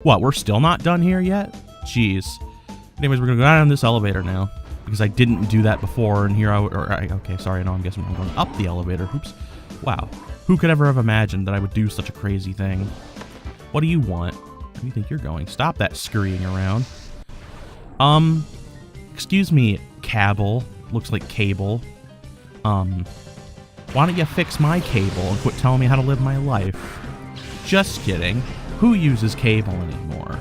What, we're still not done here yet? Jeez. Anyways, we're gonna go down this elevator now. Because I didn't do that before, and here okay, sorry, no, I'm guessing I'm going up the elevator. Oops. Wow. Who could ever have imagined that I would do such a crazy thing? What do you want? Where do you think you're going? Stop that scurrying around. Excuse me, Cable. Looks like Cable. Why don't you fix my cable and quit telling me how to live my life? Just kidding. Who uses cable anymore?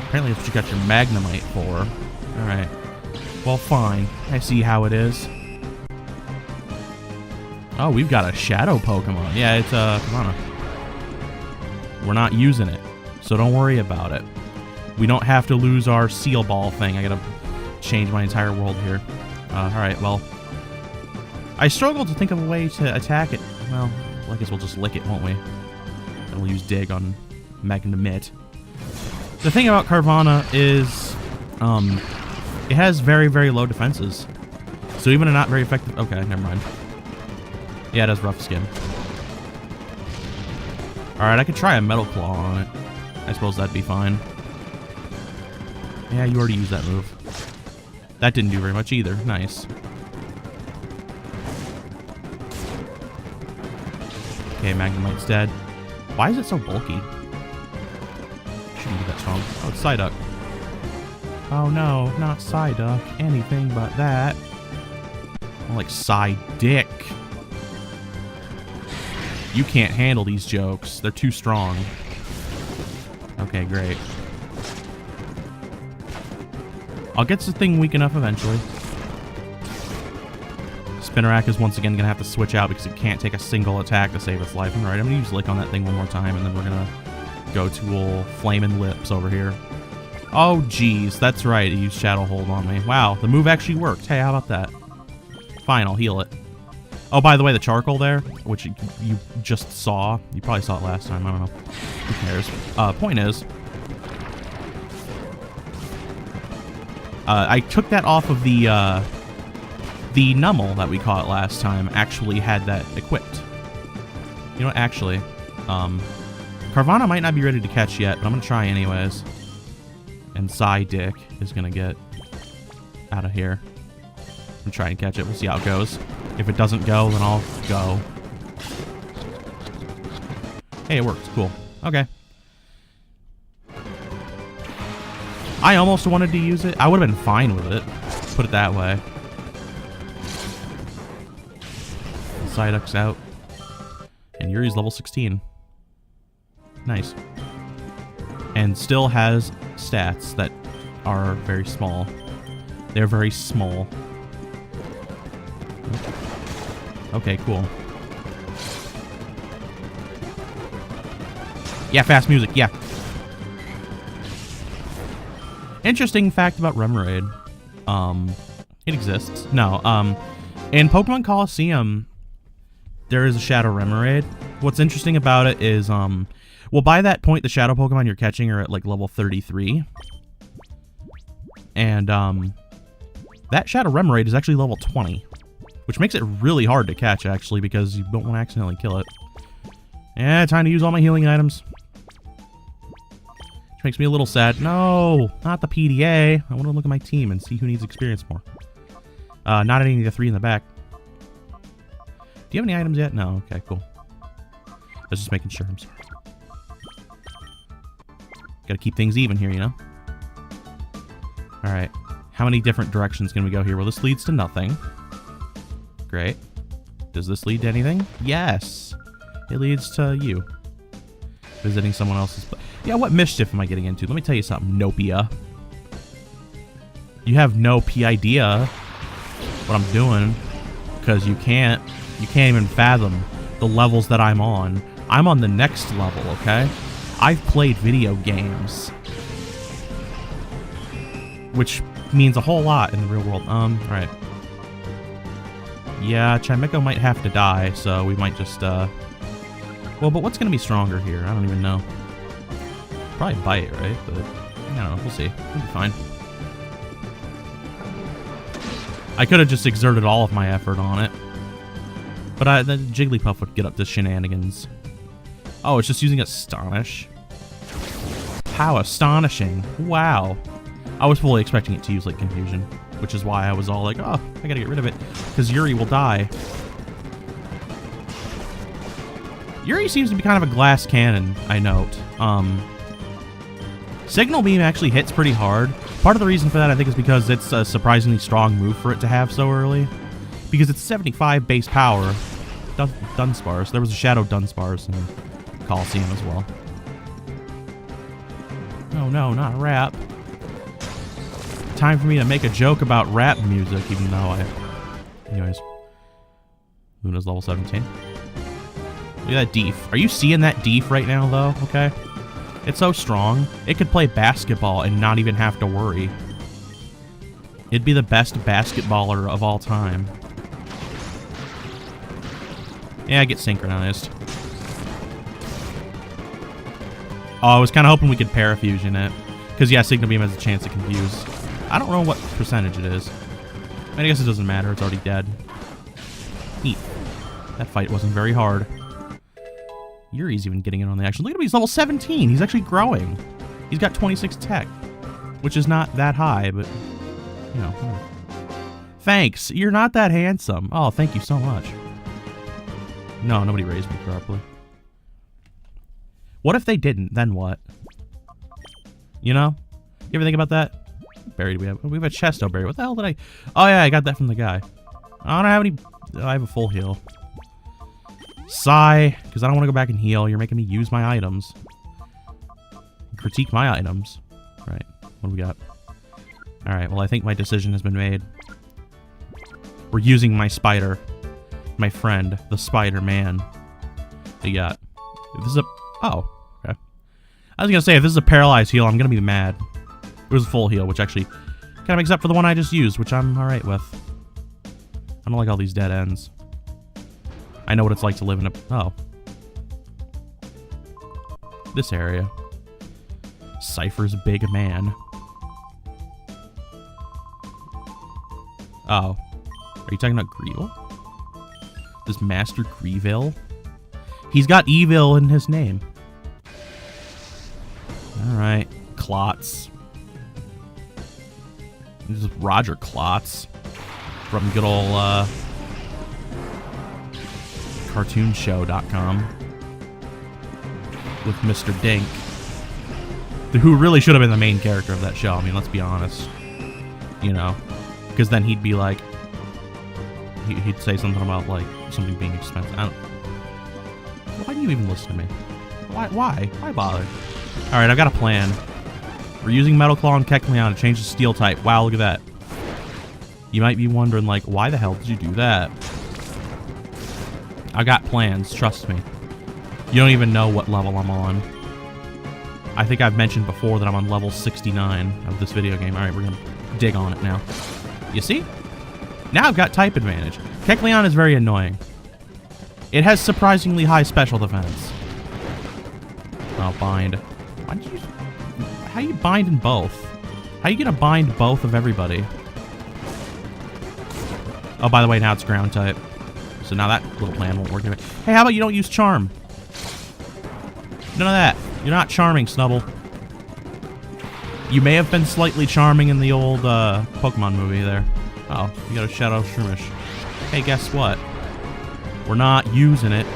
Apparently that's what you got your Magnemite for. Alright. Well, fine. I see how it is. Oh, we've got a shadow Pokemon. Yeah, it's, Kamana. We're not using it, so don't worry about it. We don't have to lose our Seal Ball thing. I gotta change my entire world here. Alright, well. I struggled to think of a way to attack it. Well, I guess we'll just lick it, won't we? And we'll use Dig on Magnemite. The thing about Carvanha is, it has very, very low defenses. So even a not very effective... Okay, never mind. Yeah, it has rough skin. Alright, I could try a Metal Claw on it. I suppose that'd be fine. Yeah, you already used that move. That didn't do very much either. Nice. Okay, Magnemite's dead. Why is it so bulky? Shouldn't be that strong. Oh, it's Psyduck. Oh no, not Psyduck. Anything but that. More like Psydick. You can't handle these jokes. They're too strong. Okay, great. I'll get the thing weak enough eventually. Spinarak is once again going to have to switch out because it can't take a single attack to save its life. Alright, I'm going to use Lick on that thing one more time, and then we're going to go to old Flamin' Lips over here. Oh, jeez. That's right. It used Shadow Hold on me. Wow, the move actually worked. Hey, how about that? Fine, I'll heal it. Oh, by the way, the charcoal there, which you just saw. You probably saw it last time. I don't know. Who cares? Point is, I took that off of the Nummel that we caught last time. Actually had that equipped. You know what? Actually, Carvanha might not be ready to catch yet, but I'm gonna try anyways. And Psydick is gonna get out of here and try and catch it. We'll see how it goes. If it doesn't go, then I'll go. Hey, it worked. Cool. Okay. I almost wanted to use it. I would have been fine with it. Put it that way. Psyduck's out. And Yuri's level 16. Nice. And still has stats that are very small. They're very small. Okay, cool. Yeah, fast music, yeah. Interesting fact about Remoraid. It exists. No, in Pokemon Coliseum, there is a Shadow Remoraid. What's interesting about it is, well, by that point, the Shadow Pokemon you're catching are at, like, level 33. And, that Shadow Remoraid is actually level 20. Which makes it really hard to catch, actually, because you don't want to accidentally kill it. Yeah, time to use all my healing items. Which makes me a little sad. No, not the PDA. I want to look at my team and see who needs experience more. Not any of the 3 in the back. Do you have any items yet? No, okay, cool. I was just making sure, I'm sorry. Gotta keep things even here, you know? Alright. How many different directions can we go here? Well, this leads to nothing. Great. Does this lead to anything? Yes! It leads to you. Visiting someone else's... Yeah, what mischief am I getting into? Let me tell you something, Nopia. You have no idea what I'm doing. Because you can't even fathom the levels that I'm on. I'm on the next level, okay? I've played video games. Which means a whole lot in the real world. Right. Yeah, Chimecho might have to die, so we might just, well, but what's gonna be stronger here? I don't even know. Probably Bite, right? But, I don't know, we'll see. We'll be fine. I could have just exerted all of my effort on it. But the Jigglypuff would get up to shenanigans. Oh, it's just using Astonish. How astonishing. Wow. I was fully expecting it to use, like, confusion, which is why I was all like, oh, I gotta get rid of it, because Yuri will die. Yuri seems to be kind of a glass cannon, I note. Signal Beam actually hits pretty hard. Part of the reason for that, I think, is because it's a surprisingly strong move for it to have so early. Because it's 75 base power. Dunsparce. There was a Shadow Dunsparce in Coliseum as well. Oh no, not rap. Time for me to make a joke about rap music, even though I... Anyways. Luna's level 17. Look at that Deef. Are you seeing that Deef right now, though? Okay. It's so strong. It could play basketball and not even have to worry. It'd be the best basketballer of all time. Yeah, get synchronized. Oh, I was kind of hoping we could parafusion it. Because, yeah, Signal Beam has a chance to confuse. I don't know what percentage it is. I guess it doesn't matter. It's already dead. Neat. That fight wasn't very hard. Yuri's even getting in on the action. Look at him, he's level 17. He's actually growing. He's got 26 tech, which is not that high, but, you know. Thanks. You're not that handsome. Oh, thank you so much. No, nobody raised me properly. What if they didn't? Then what? You know? You ever think about that? Berry do we have? We have a chesto berry. What the hell did I... Oh, yeah, I got that from the guy. I don't have any... I have a full heal. Sigh, because I don't want to go back and heal. You're making me use my items. Critique my items. Alright, what do we got? Alright, well, I think my decision has been made. We're using my spider. My friend, the Spider-Man. What do you got? If this is a... Oh, okay. I was going to say, if this is a paralyzed heal, I'm going to be mad. It was a full heal, which actually kind of makes up for the one I just used, which I'm alright with. I don't like all these dead ends. I know what it's like to live in a... Oh. This area. Cipher's big man. Oh. Are you talking about Greedle? This Master Greeville? He's got evil in his name. Alright. Klotz. This is Roger Klotz. From good old, cartoonshow.com with Mr. Dink, who really should have been the main character of that show. I mean, let's be honest. You know, because then he'd be like, he'd say something about like something being expensive. I don't. Why do you even listen to me? Why bother? All right, I've got a plan. We're using Metal Claw and Kecleon to change the steel type. Wow, look at that. You might be wondering, like, why the hell did you do that? I got plans, trust me. You don't even know what level I'm on. I think I've mentioned before that I'm on level 69 of this video game. Alright, we're gonna dig on it now. You see? Now I've got type advantage. Kecleon is very annoying. It has surprisingly high special defense. Oh, bind. Why did you... How you bind in both? How you gonna bind both of everybody? Oh, by the way, now it's ground type. So now that little plan won't work. Hey, how about you don't use Charm? None of that. You're not charming, Snubble. You may have been slightly charming in the old Pokemon movie there. Oh, you got a Shadow Shroomish. Hey, guess what? We're not using it.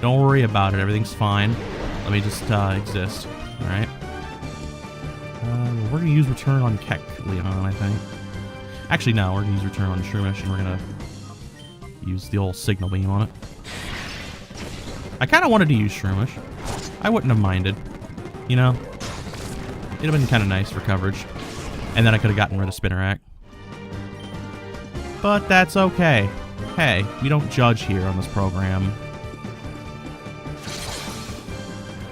Don't worry about it. Everything's fine. Let me just exist. Alright. We're going to use Return on Kecleon, I think. Actually, no. We're going to use Return on Shroomish, and we're going to use the old Signal Beam on it. I kind of wanted to use Shroomish. I wouldn't have minded. You know? It'd have been kind of nice for coverage. And then I could have gotten rid of Spinnerack. But that's okay. Hey, we don't judge here on this program.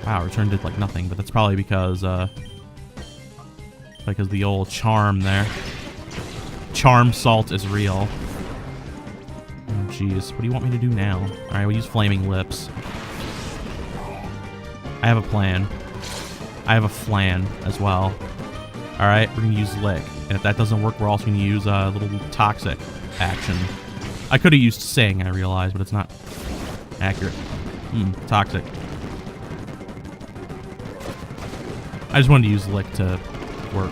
Wow, Return did like nothing, but that's probably because the old charm there. Charm Salt is real. Oh, jeez. What do you want me to do now? Alright, we'll use Flaming Lips. I have a plan. I have a flan as well. Alright, we're going to use Lick. And if that doesn't work, we're also going to use a little Toxic action. I could have used Sing, I realize, but it's not accurate. Toxic. I just wanted to use Lick to work.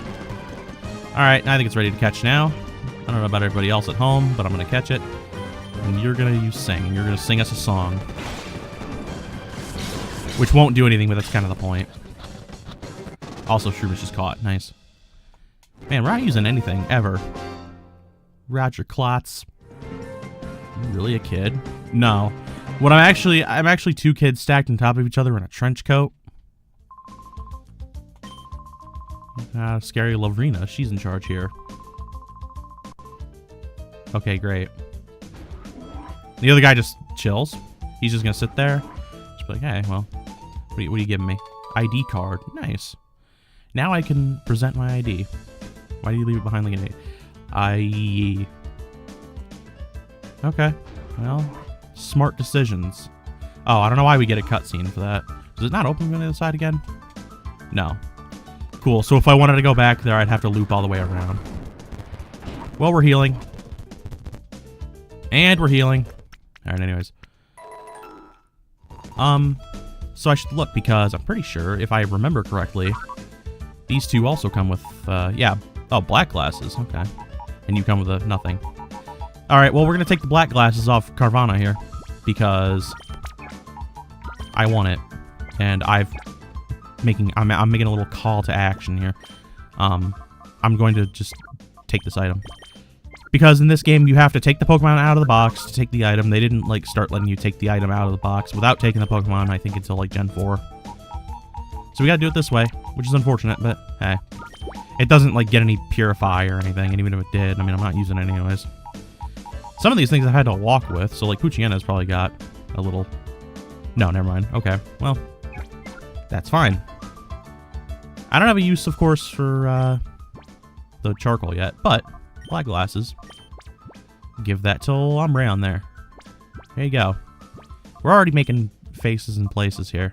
Alright, I think it's ready to catch now. I don't know about everybody else at home, but I'm going to catch it. And you're going to use Sing. You're going to sing us a song. Which won't do anything, but that's kind of the point. Also, Shroom is just caught. Nice. Man, we're not using anything, ever. Roger Klotz. You really a kid? No. What I'm actually 2 kids stacked on top of each other in a trench coat. Scary Lavrina, she's in charge here. Okay, great. The other guy just chills. He's just gonna sit there. Just be like, hey, well, what are you giving me? ID card. Nice. Now I can present my ID. Why do you leave it behind like an ID? Okay. Well, smart decisions. Oh, I don't know why we get a cutscene for that. Does it not open on the other side again? No. Cool. So if I wanted to go back there, I'd have to loop all the way around. Well, we're healing. And we're healing. Alright, anyways. So I should look because I'm pretty sure, if I remember correctly, these two also come with, yeah. Oh, black glasses. Okay. And you come with a nothing. Alright, well, we're gonna take the black glasses off Carvana here. Because I want it. And I'm making a little call to action here. I'm going to just take this item. Because in this game, you have to take the Pokemon out of the box to take the item. They didn't, like, start letting you take the item out of the box without taking the Pokemon, I think, until, like, Gen 4. So we gotta do it this way, which is unfortunate, but, hey. It doesn't, like, get any Purify or anything, and even if it did, I mean, I'm not using it anyways. Some of these things I've had to walk with, so, like, Poochyena probably got a little... No, never mind. Okay, well, that's fine. I don't have a use, of course, for, the charcoal yet, but... black glasses. Give that to Umbreon there. There you go. We're already making faces and places here.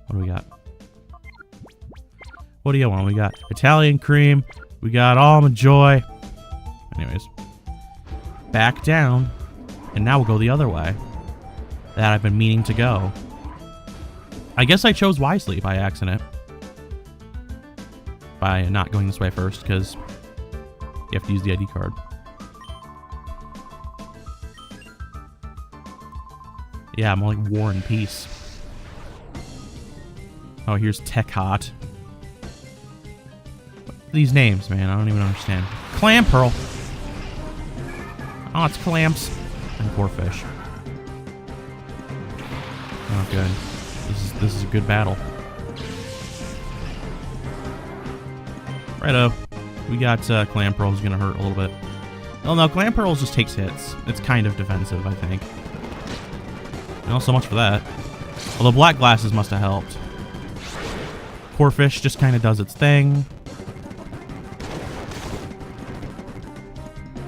What do we got? What do you want? We got Italian cream. We got almond joy. Anyways. Back down. And now we'll go the other way. That I've been meaning to go. I guess I chose wisely by accident. By not going this way first, because... you have to use the ID card. Yeah, I'm like War and Peace. Oh, here's Tech Hot. These names, man, I don't even understand. Clam Pearl. Oh, it's Clamps. And Corphish. Oh, good. This is a good battle. Righto. We got Clam Pearl, who's going to hurt a little bit. Oh no, Clam Pearl just takes hits. It's kind of defensive, I think. Not so much for that. Although black glasses must have helped. Corphish just kind of does its thing.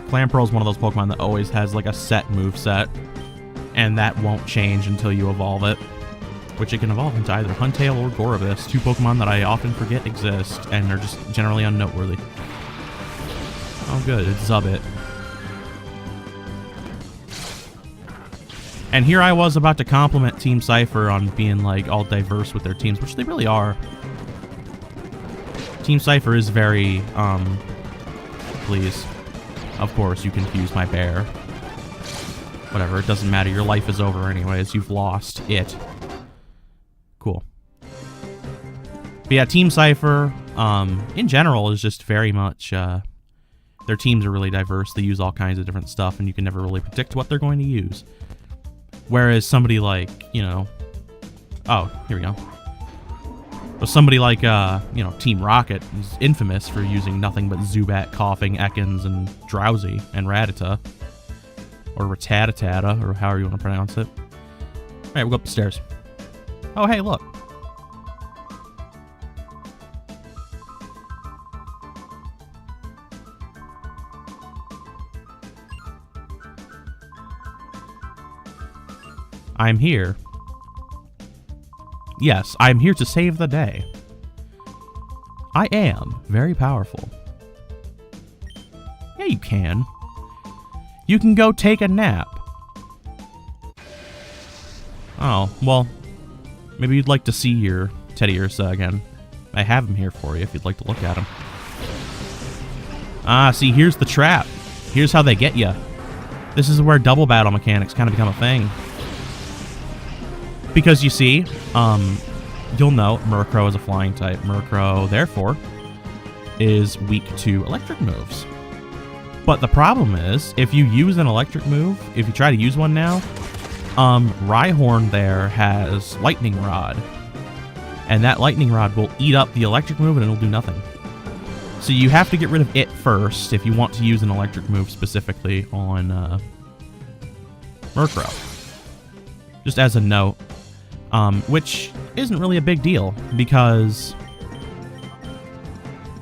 Clam Pearl is one of those Pokemon that always has like a set moveset. And that won't change until you evolve it. Which it can evolve into either Huntail or Gorebyss, 2 Pokemon that I often forget exist and are just generally unnoteworthy. Oh good, it's Zubbit. And here I was about to compliment Team Cipher on being like all diverse with their teams, which they really are. Team Cipher is very, please. Of course, you confused my bear. Whatever, it doesn't matter, your life is over anyways, you've lost it. Cool. But yeah, Team Cipher, in general, is just very much, their teams are really diverse. They use all kinds of different stuff, and you can never really predict what they're going to use. Whereas somebody like, you know... Oh, here we go. But somebody like, you know, Team Rocket is infamous for using nothing but Zubat, Coughing, Ekans, and Drowsy, and Rattata. Or Rattata, or however you want to pronounce it. Alright, we'll go up the stairs. Oh, hey, look. I'm here. Yes, I'm here to save the day. I am very powerful. Yeah, you can. You can go take a nap. Oh, well, maybe you'd like to see your Teddy Ursa again. I have them here for you if you'd like to look at them. Ah, see, here's the trap. Here's how they get you. This is where double battle mechanics kind of become a thing. Because you see, you'll know Murkrow is a flying type. Murkrow, therefore, is weak to electric moves. But the problem is, if you use an electric move, if you try to use one now, Rhyhorn there has Lightning Rod. And that Lightning Rod will eat up the electric move and it'll do nothing. So you have to get rid of it first if you want to use an electric move specifically on Murkrow. Just as a note. Which isn't really a big deal, because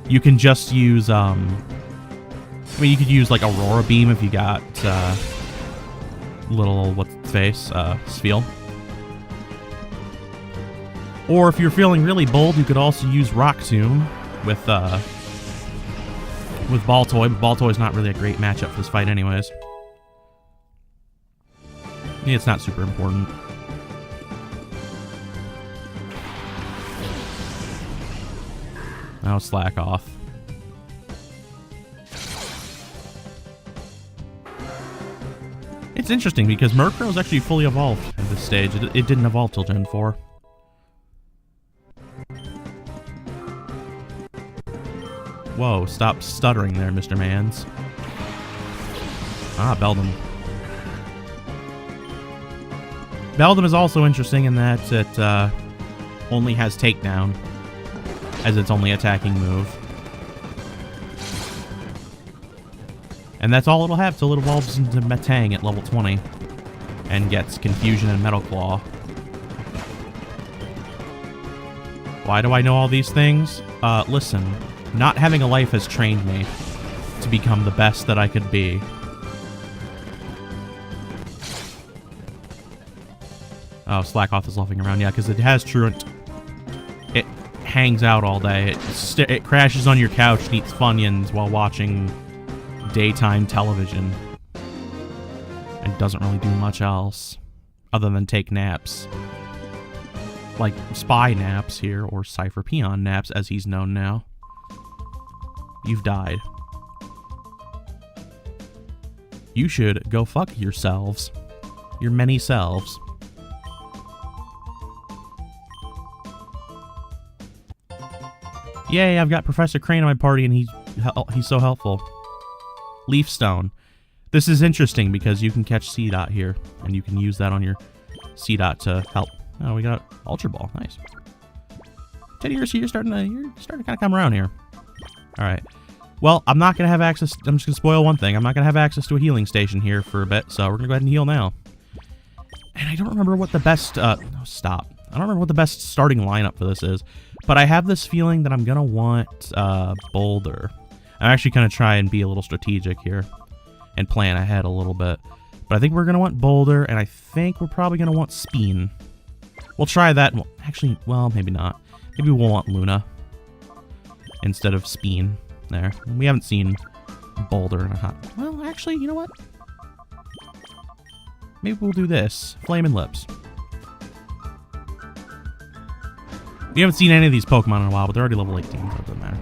you can just use, I mean, you could use, like, Aurora Beam if you got, little, what's its face, Spheal. Or if you're feeling really bold, you could also use Rock Tomb with Baltoy, but Baltoy's not really a great matchup for this fight anyways. Yeah, it's not super important. Now slack off. It's interesting because Murkrow is actually fully evolved at this stage. It didn't evolve till Gen 4. Whoa, stop stuttering there, Mr. Mans. Ah, Beldum. Beldum is also interesting in that it only has Takedown as its only attacking move. And that's all it'll have till it evolves into Metang at level 20 and gets Confusion and Metal Claw. Why do I know all these things? Listen, not having a life has trained me to become the best that I could be. Oh, Slackoth is luffing around. Yeah, because it has Truant. It hangs out all day. It crashes on your couch and eats Funyuns while watching daytime television. And doesn't really do much else other than take naps. Like spy naps here, or Cipher Peon naps as he's known now. You've died. You should go fuck yourselves. Your many selves. Yay, I've got Professor Crane on my party and he's so helpful. Leaf Stone. This is interesting because you can catch C-Dot here, and you can use that on your C-Dot to help. Oh, we got Ultra Ball. Nice. Teddy, you're starting to kind of come around here. Alright. Well, I'm not going to have access... I'm just going to spoil one thing. I'm not going to have access to a healing station here for a bit, so we're going to go ahead and heal now. And I don't remember what the best... no, stop. I don't remember what the best starting lineup for this is, but I have this feeling that I'm going to want Boulder. I'm actually going to try and be a little strategic here and plan ahead a little bit. But I think we're going to want Boulder, and I think we're probably going to want Speen. We'll try that. Well, actually, well, maybe not. Maybe we'll want Luna instead of Speen there. We haven't seen Boulder in a hot... Well, actually, you know what? Maybe we'll do this. Flamin' Lips. We haven't seen any of these Pokemon in a while, but they're already level 18, so it doesn't matter.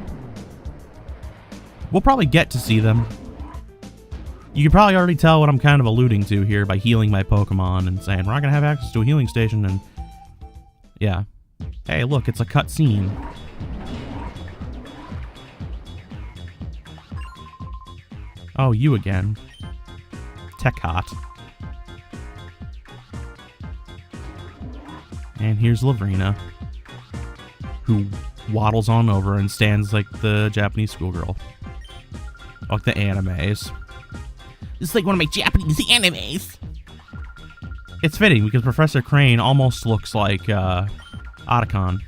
We'll probably get to see them. You can probably already tell what I'm kind of alluding to here by healing my Pokemon and saying, we're not going to have access to a healing station, and... yeah. Hey, look, it's a cutscene. Oh, you again. Tech Hot. And here's Lavrina, who waddles on over and stands like the Japanese schoolgirl. Like the animes. It's like one of my Japanese animes. It's fitting because Professor Crane almost looks like Otacon.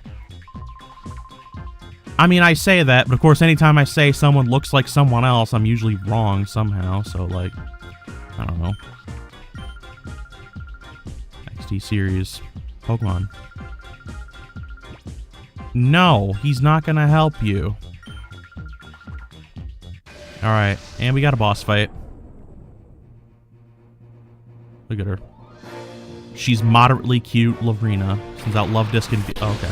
I mean, I say that, but of course anytime I say someone looks like someone else, I'm usually wrong somehow, so like, I don't know. XD series Pokemon. No, he's not gonna help you. Alright, and we got a boss fight. Look at her. She's moderately cute, Lavrina. Sends out Love Disc and... oh, okay.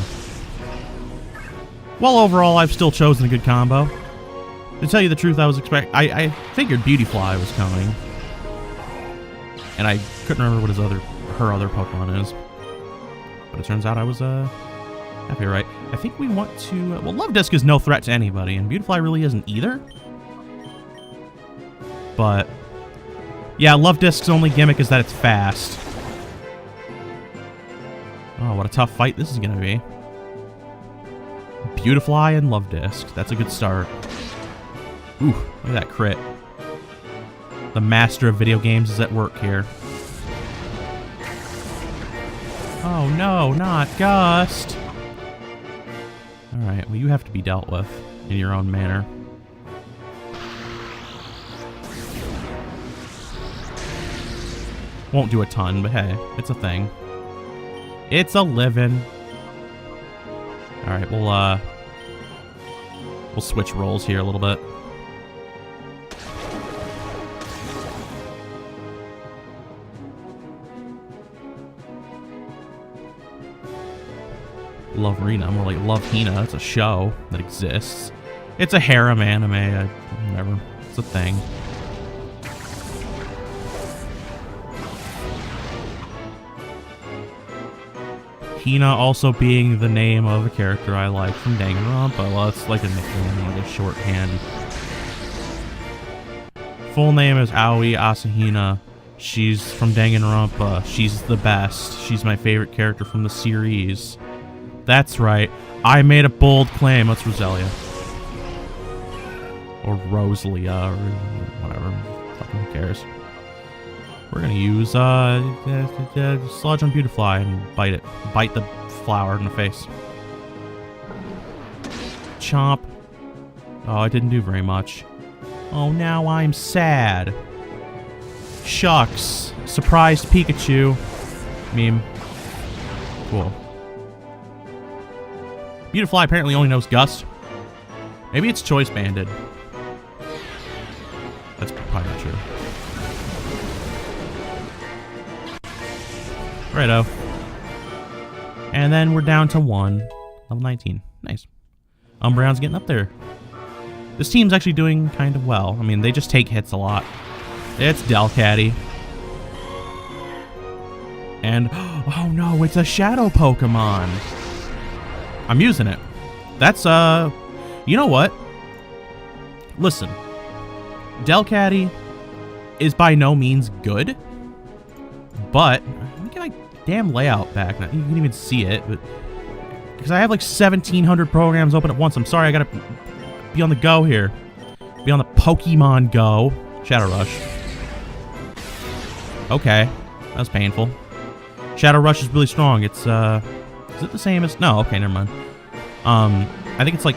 Well, overall, I've still chosen a good combo. To tell you the truth, I figured Beautyfly was coming. And I couldn't remember what her other Pokemon is. But it turns out I was, happy, right? I think we want to... well, Love Disc is no threat to anybody, and Beautyfly really isn't either. But... yeah, Love Disc's only gimmick is that it's fast. Oh, what a tough fight this is gonna be. Beautyfly and Love Disc. That's a good start. Ooh, look at that crit. The master of video games is at work here. Oh no, not Gust! Alright, well you have to be dealt with in your own manner. Won't do a ton, but hey, it's a thing. It's a living. Alright, we'll switch roles here a little bit. Love Rena, more like Love Hina. It's a show that exists. It's a harem anime, whatever. It's a thing. Hina also being the name of a character I like from Danganronpa. Well, it's like a nickname, like a shorthand. Full name is Aoi Asahina. She's from Danganronpa. She's the best. She's my favorite character from the series. That's right. I made a bold claim. What's Roselia? Or Rosalia, or whatever. Fucking who cares? We're gonna use Sludge on Beautyfly and bite it. Bite the flower in the face. Chomp. Oh, it didn't do very much. Oh, now I'm sad. Shucks. Surprised Pikachu. Meme. Cool. Beautyfly apparently only knows Gust. Maybe it's choice banded. That's probably not true. Righto. And then we're down to 1. Level 19. Nice. Umbreon's getting up there. This team's actually doing kind of well. I mean, they just take hits a lot. It's Delcatty. And, oh no, it's a Shadow Pokemon. I'm using it. That's, you know what? Listen. Delcatty is by no means good. But, let me get my damn layout back. Now, you can even see it, but... because I have like 1,700 programs open at once. I'm sorry, I gotta be on the go here. Be on the Pokemon Go. Shadow Rush. Okay. That was painful. Shadow Rush is really strong. It's, is it the same as... no, okay, never mind. I think it's like...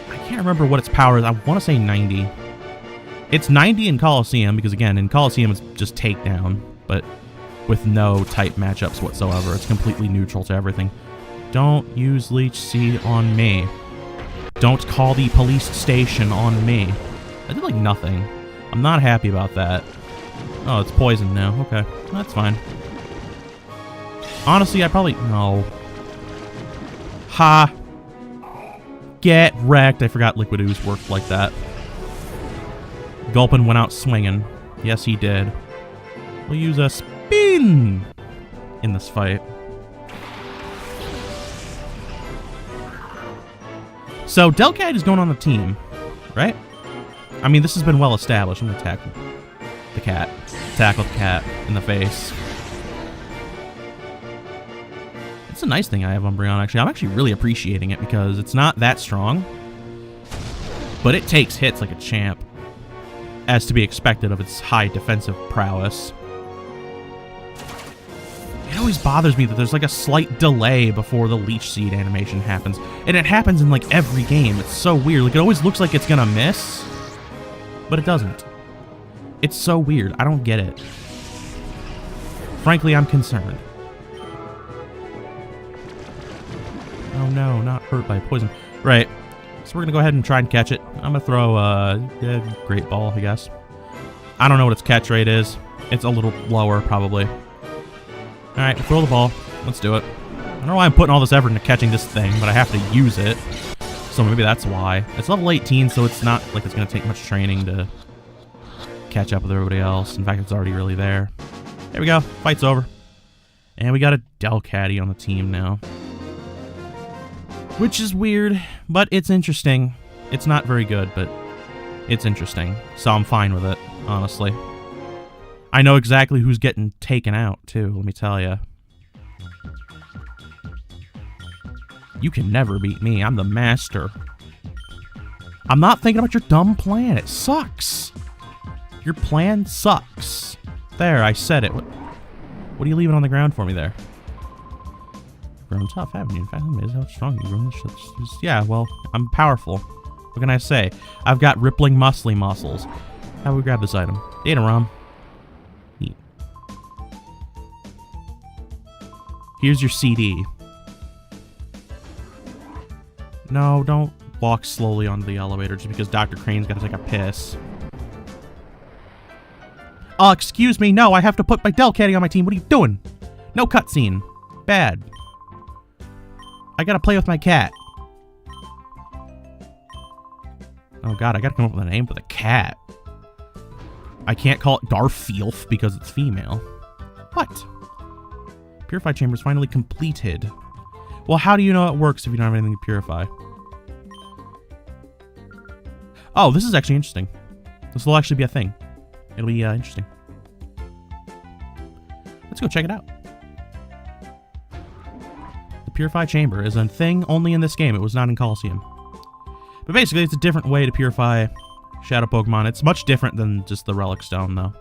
I can't remember what its power is. I want to say 90. It's 90 in Coliseum, because again, in Coliseum it's just takedown, but with no type matchups whatsoever. It's completely neutral to everything. Don't use Leech Seed on me. Don't call the police station on me. I did like nothing. I'm not happy about that. Oh, it's poison now. Okay, that's fine. Honestly, I probably... no. Ha! Get wrecked. I forgot Liquid Ooze worked like that. Gulpin went out swinging. Yes, he did. We'll use a spin in this fight. So, Delcat is going on the team, right? I mean, this has been well established. I'm going to tackle the cat. Tackle the cat in the face. It's a nice thing I have Umbreon, actually. I'm actually really appreciating it because it's not that strong. But it takes hits like a champ, as to be expected of its high defensive prowess. It always bothers me that there's like a slight delay before the Leech Seed animation happens. And it happens in like every game. It's so weird. Like, it always looks like it's gonna miss, but it doesn't. It's so weird. I don't get it. Frankly, I'm concerned. Oh no, not hurt by poison. Right. So we're gonna go ahead and try and catch it. I'm gonna throw Great Ball, I guess. I don't know what its catch rate is. It's a little lower, probably. Alright, throw the ball. Let's do it. I don't know why I'm putting all this effort into catching this thing, but I have to use it. so maybe that's why. It's level 18, so it's not like it's going to take much training to catch up with everybody else. In fact, it's already really there. There we go. Fight's over. And we got a Delcatty on the team now. Which is weird, but it's interesting. It's not very good, but it's interesting. So I'm fine with it, honestly. I know exactly who's getting taken out, too, let me tell you. You can never beat me. I'm the master. I'm not thinking about your dumb plan. It sucks. Your plan sucks. There, I said it. What are you leaving on the ground for me there? You've grown tough, haven't you? In fact, amazing how strong you've grown. Yeah, well, I'm powerful. What can I say? I've got rippling muscly muscles. How do we grab this item? Data ROM. Neat. Here's your CD. No, don't walk slowly onto the elevator just because Dr. Crane's got to take a piss. Excuse me, no, I have to put my Delcatty on my team. What are you doing? No cutscene. Bad. I gotta play with my cat. Oh god, I gotta come up with a name for the cat. I can't call it Garfield because it's female. What? Purify chamber is finally completed. Well, how do you know it works if you don't have anything to purify? Oh, this is actually interesting. This will actually be a thing. It'll be interesting. Let's go check it out. The Purify Chamber is a thing only in this game. It was not in Coliseum. But basically, it's a different way to purify Shadow Pokemon. It's much different than just the Relic Stone, though.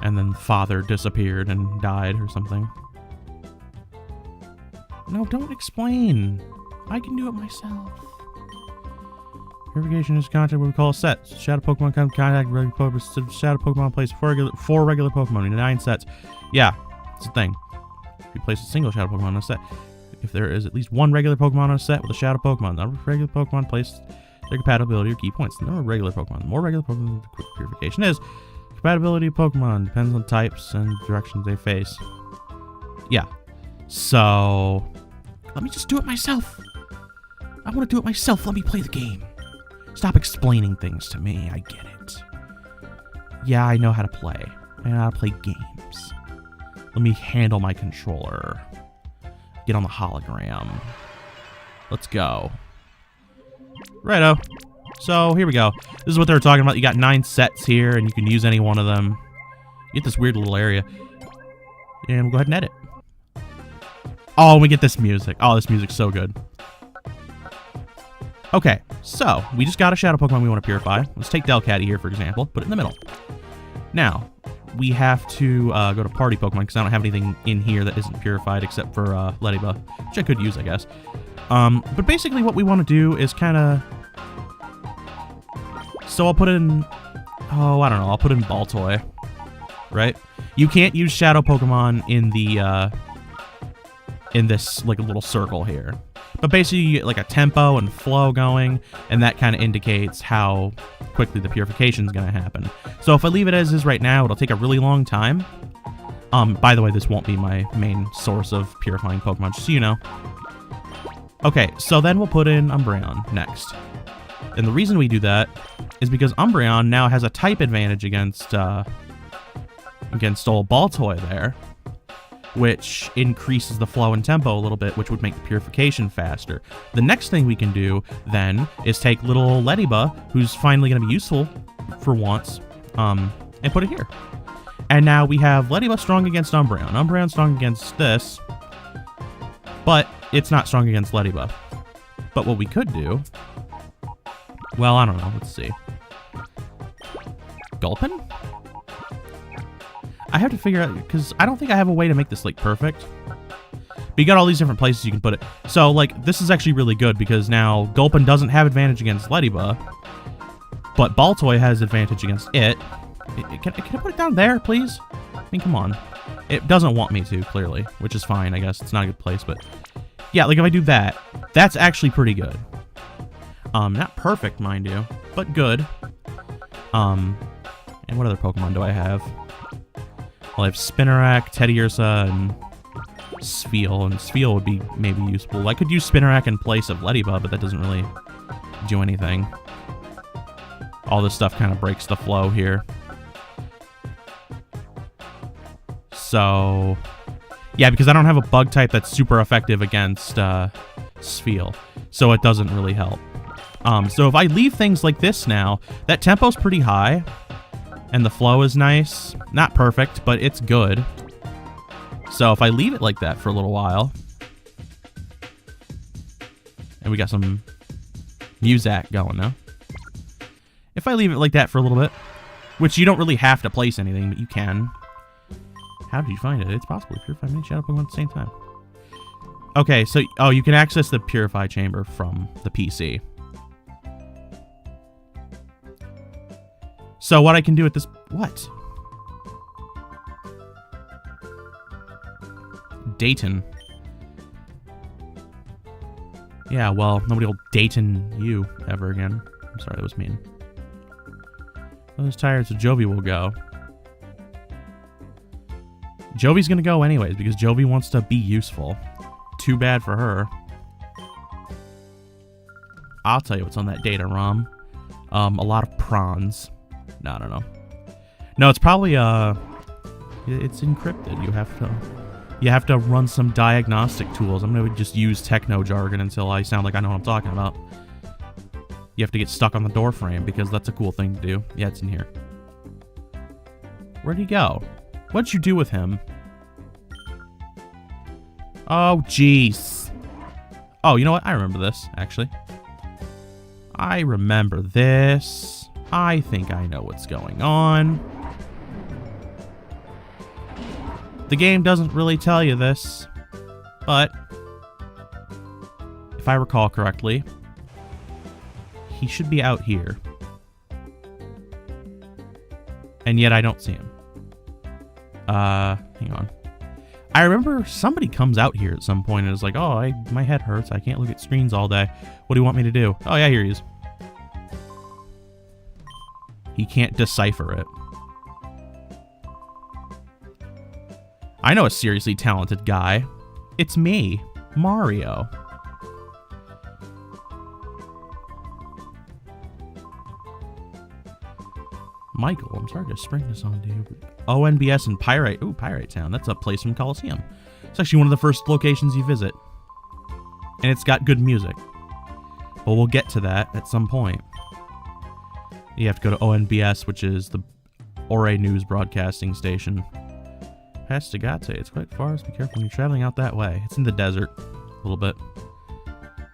And then Father disappeared and died or something. No, don't explain. I can do it myself. Purification is contact what we call a set. Shadow Pokemon come contact regular Pokemon. Shadow Pokemon place four regular Pokemon in 9 sets. Yeah, it's a thing. If you place a single Shadow Pokemon on a set, if there is at least one regular Pokemon on a set with a Shadow Pokemon, the number of regular Pokemon place their compatibility or key points. The number of regular Pokemon. The more regular Pokemon, the quicker purification is. Compatibility of Pokemon depends on types and directions they face. Yeah. So, let me just do it myself. I want to do it myself. Let me play the game. Stop explaining things to me. I get it. Yeah, I know how to play. I know how to play games. Let me handle my controller. Get on the hologram. Let's go. Righto. So, here we go. This is what they were talking about. You got 9 sets here, and you can use any one of them. You get this weird little area. And we'll go ahead and edit. Oh, we get this music. Oh, this music's so good. Okay, so, we just got a Shadow Pokemon we want to purify. Let's take Delcatty here, for example. Put it in the middle. Now, we have to go to Party Pokemon, because I don't have anything in here that isn't purified except for Lediba, which I could use, I guess. But basically what we want to do is kind of... So I'll put in... Oh, I don't know. I'll put in Baltoy. Right? You can't use Shadow Pokemon in the... in this, like, little circle here. But basically, you get, like, a tempo and flow going, and that kind of indicates how quickly the purification is going to happen. So if I leave it as is right now, it'll take a really long time. By the way, this won't be my main source of purifying Pokemon, just so you know. Okay, so then we'll put in Umbreon next. And the reason we do that is because Umbreon now has a type advantage against old Baltoy there, which increases the flow and tempo a little bit, which would make the purification faster. The next thing we can do, then, is take little Lediba, who's finally going to be useful for once, and put it here. And now we have Lediba strong against Umbreon. Umbreon strong against this, but it's not strong against Lediba. But what we could do... Well, I don't know. Let's see. Gulpin? I have to figure out, because I don't think I have a way to make this, like, perfect. But you got all these different places you can put it. So, like, this is actually really good, because now Gulpin doesn't have advantage against Lediba, but Baltoy has advantage against it. Can I put it down there, please? I mean, come on. It doesn't want me to, clearly, which is fine, I guess. It's not a good place, but... Yeah, like, if I do that, that's actually pretty good. Not perfect, mind you, but good. And what other Pokemon do I have? Well, I have Spinarak, Teddiursa, and Spheal, and Spheal would be maybe useful. I could use Spinnerack in place of Ladybug, but that doesn't really do anything. All this stuff kind of breaks the flow here. So, yeah, because I don't have a bug type that's super effective against Spheal, so it doesn't really help. So if I leave things like this now, that tempo's pretty high, and the flow is nice. Not perfect, but it's good. So if I leave it like that for a little while, and we got some Muzak going now. If I leave it like that for a little bit, which you don't really have to place anything, but you can. How did you find it? It's possible to purify many shadow Pokemon at the same time. Okay, so, oh, you can access the Purify Chamber from the PC. So what I can do at this... What? Dayton. Yeah, well, nobody will Dayton you ever again. I'm sorry, that was mean. Those tired, so Jovi will go. Jovi's gonna go anyways, because Jovi wants to be useful. Too bad for her. I'll tell you what's on that data ROM. A lot of prawns. No, I don't know. No, it's probably, it's encrypted. You have to run some diagnostic tools. I'm gonna just use techno jargon until I sound like I know what I'm talking about. You have to get stuck on the door frame, because that's a cool thing to do. Yeah, it's in here. Where'd he go? What'd you do with him? Oh, jeez. Oh, you know what? I remember this, actually. I remember this. I think I know what's going on. The game doesn't really tell you this, but if I recall correctly, he should be out here. And yet I don't see him. Hang on. I remember somebody comes out here at some point and is like, oh, my head hurts. I can't look at screens all day. What do you want me to do? Oh, yeah, here he is. He can't decipher it. I know a seriously talented guy. It's me, Mario. Michael, I'm sorry to spring this on you. ONBS and Pyrite. Ooh, Pyrite Town. That's a place from Coliseum. It's actually one of the first locations you visit. And it's got good music. But we'll get to that at some point. You have to go to ONBS, which is the Ore News Broadcasting Station. Pastigate. It's quite far, so be careful when you're traveling out that way. It's in the desert. A little bit.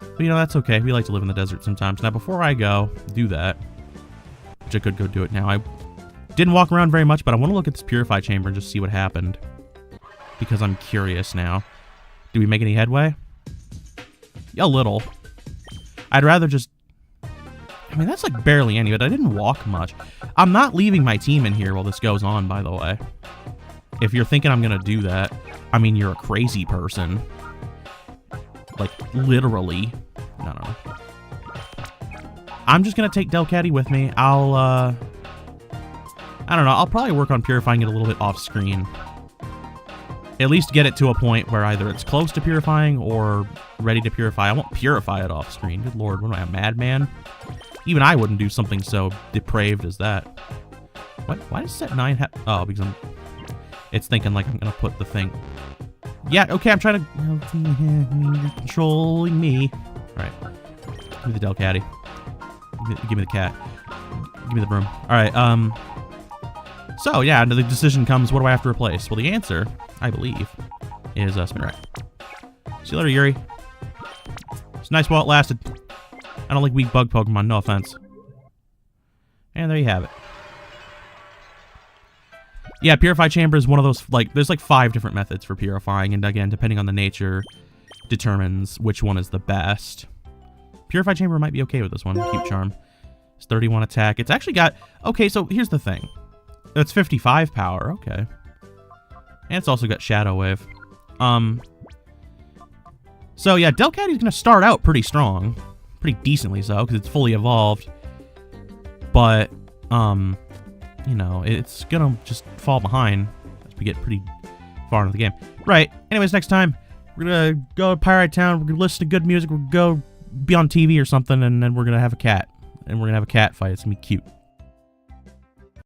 But you know, that's okay. We like to live in the desert sometimes. Now, before I go do that, which I could go do it now, I didn't walk around very much, but I want to look at this Purify Chamber and just see what happened. Because I'm curious now. Do we make any headway? A little. I'd rather just... I mean, that's like barely any of it. I didn't walk much. I'm not leaving my team in here while this goes on, by the way. If you're thinking I'm going to do that, I mean, you're a crazy person. Like, literally. I don't know. I'm just going to take Delcatty with me. I don't know. I'll probably work on purifying it a little bit off screen. At least get it to a point where either it's close to purifying or ready to purify. I won't purify it off screen. Good lord, what am I, a madman? Even I wouldn't do something so depraved as that. What? Why does set 9 have... Oh, because it's thinking like I'm going to put the thing... Yeah, okay, I'm trying to... You're controlling me. Alright. Give me the Delcatty. Give me the cat. Give me the broom. Alright, so, yeah, the decision comes, what do I have to replace? Well, the answer, I believe, is Spinnerack. See you later, Yuri. It's nice while it lasted. I don't like weak bug Pokemon, no offense. And there you have it. Yeah, Purify Chamber is one of those, like, there's like 5 different methods for purifying, and again, depending on the nature, determines which one is the best. Purify Chamber might be okay with this one. Cute Charm. It's 31 attack. It's actually got... Okay, so here's the thing. It's 55 power. Okay. And it's also got Shadow Wave. So, yeah, Delcatty's going to start out pretty strong. Pretty decently so, because it's fully evolved. But, you know, it's going to just fall behind as we get pretty far into the game. Right. Anyways, next time, we're going to go to Pirate Town. We're going to listen to good music. We're going to go be on TV or something, and then we're going to have a cat. And we're going to have a cat fight. It's going to be cute.